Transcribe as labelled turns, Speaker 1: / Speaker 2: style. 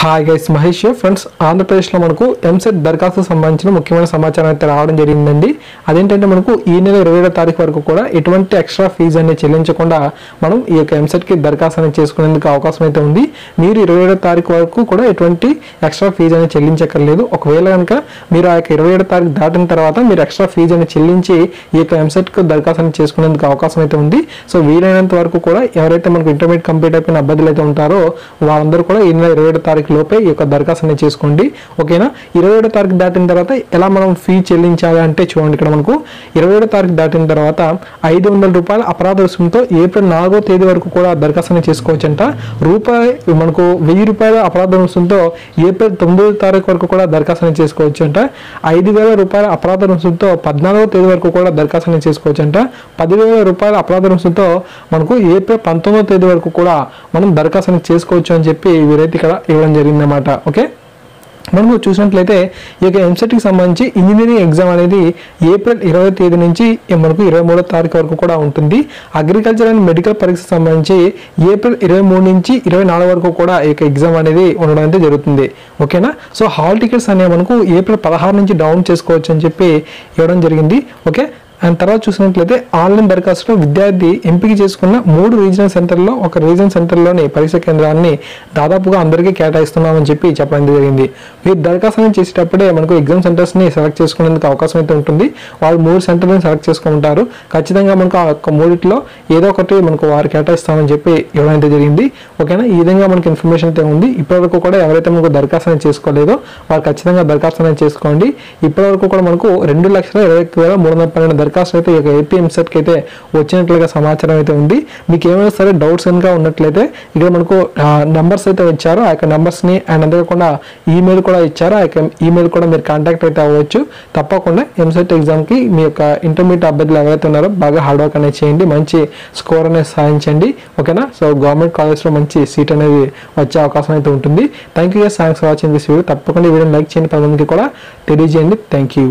Speaker 1: Hi guys, Mahesh friends. ఆంధ్రప్రదేశ్లో మనకు ఎంసెట్ దరఖాస్తు సంబంధించిన ముఖ్యమైన సమాచారం అయితే రావడం జరిగిందండి. అదేంటంటే మనకు ఈ నెల 27వ తారీఖు వరకు కూడా ఎటువంటి ఎక్స్ట్రా ఫీజు అనేది చెల్లించకుండా మనం ఈ యొక్క ఎంసెట్కి దరఖాస్తు అనేది చేసుకునేందుకు అవకాశం అయితే ఉంది. మీరు 27వ తారీఖు వరకు కూడా ఎటువంటి ఎక్స్ట్రా ఫీజు అనేది చెల్లించక్కర్లేదు. ఒకవేళ కనుక మీరు ఆ యొక్క 27వ తారీఖు దాటిన తర్వాత మీరు ఎక్స్ట్రా ఫీజు అనేది చెల్లించి ఈ యొక్క ఎంసెట్కి దరఖాస్తు అనేది చేసుకునేందుకు అవకాశం అయితే ఉంది. సో వీలైనంత వరకు కూడా ఎవరైతే మనకు ఇంటర్మీడియట్ కంప్లీట్ అయిపోయిన అభ్యర్థులు అయితే ఉంటారో వాళ్ళందరూ కూడా ఈ నెల 27వ తారీఖు లోపే ఈ యొక్క దరఖాస్తు అనేది చేసుకోండి. ఓకేనా? 27వ తారీఖు దాటిన తర్వాత ఎలా మనం ఫీ చెల్లించాలి అంటే చూడండి, ఇక్కడ మనకు 27వ తారీఖు దాటిన తర్వాత 500 రూపాయల అపరాధ రుసుముతో ఏప్రిల్ 4వ తేదీ వరకు కూడా దరఖాస్తు అనేది చేసుకోవచ్చంట. మనకు 1000 రూపాయల అపరాధ రుసుముతో ఏప్రిల్ 9వ తారీఖు వరకు కూడా దరఖాస్తు అనేది చేసుకోవచ్చంట. 5000 రూపాయల అపరాధ రుసుముతో 14వ తేదీ వరకు కూడా దరఖాస్తు అనేది చేసుకోవచ్చంట. 10,000 రూపాయల అపరాధ రుసుముతో మనకు ఏప్రిల్ 19వ తేదీ వరకు కూడా మనం దరఖాస్తు అనేది చేసుకోవచ్చు అని చెప్పి వీరైతే ఇక్కడ ఇవ్వడం జరిగిందన్నమాట. ఓకే, మనము చూసినట్లయితే ఈ యొక్క ఎంసెట్కి సంబంధించి ఇంజనీరింగ్ ఎగ్జామ్ అనేది ఏప్రిల్ 20వ తేదీ నుంచి మనకు 23వ తారీఖు వరకు కూడా ఉంటుంది. అగ్రికల్చర్ అండ్ మెడికల్ పరీక్షకు సంబంధించి ఏప్రిల్ 23 నుంచి 24 వరకు కూడా ఈ యొక్క ఎగ్జామ్ అనేది ఉండడం అయితే జరుగుతుంది. ఓకేనా? సో హాల్ టికెట్స్ అనేవి మనకు ఏప్రిల్ 16 నుంచి డౌన్ చేసుకోవచ్చు అని చెప్పి ఇవ్వడం జరిగింది. ఓకే, అండ్ తర్వాత చూసినట్లయితే ఆన్లైన్ దరఖాస్తులో విద్యార్థి ఎంపిక చేసుకున్న 3 రీజనల్ సెంటర్లో ఒక రీజనల్ సెంటర్లోని పరీక్ష కేంద్రాన్ని దాదాపుగా అందరికీ కేటాయిస్తున్నామని చెప్పి చెప్పడం జరిగింది. మీరు దరఖాస్తు చేసేటప్పుడే మనకు ఎగ్జామ్ సెంటర్స్ని సెలెక్ట్ చేసుకునేందుకు అవకాశం అయితే ఉంటుంది. వాళ్ళు 3 సెంటర్లను సెలెక్ట్ చేసుకుంటారు. ఖచ్చితంగా మనకు ఆ యొక్క 3లో ఏదో ఒకటి మనకు వారు కేటాయిస్తామని చెప్పి ఇవ్వడం అయితే జరిగింది. ఓకేనా? ఈ విధంగా మనకి ఇన్ఫర్మేషన్ అయితే ఉంది. ఇప్పటివరకు కూడా ఎవరైతే మనకు దరఖాస్తు అనేది చేసుకోలేదో వారు ఖచ్చితంగా దరఖాస్తు అనేది చేసుకోండి. ఇప్పటివరకు కూడా మనకు 2,21,312 దరఖాస్తు అయితే ఏపీ ఎంసెట్కి అయితే వచ్చినట్లుగా సమాచారం అయితే ఉంది. మీకు ఏమైనా సరే డౌట్స్ కనుక ఉన్నట్లయితే ఇక్కడ మనకు నెంబర్స్ అయితే ఇచ్చారు. ఆ యొక్క నెంబర్స్ని అండ్ అంతేకాకుండా ఈమెయిల్ కూడా ఇచ్చారు. ఆ యొక్క ఈమెయిల్ కూడా మీరు కాంటాక్ట్ అయితే అవ్వచ్చు. తప్పకుండా ఎంసెట్ ఎగ్జామ్కి మీ యొక్క ఇంటర్మీడియట్ అభ్యర్థులు ఎవరైతే ఉన్నారో బాగా హార్డ్ వర్క్ అనేది చేయండి, మంచి స్కోర్ అనేది సాధించండి. ఓకేనా? సో గవర్నమెంట్ కాలేజ్లో మంచి సీట్ అనేది వచ్చే అవకాశం అయితే ఉంటుంది. Thank you. Thanks for watching this video. తప్పకుండా ఈ వీడియోని లైక్ చేయండి, 10 మందికి కూడా తెలియజేయండి. Thank you.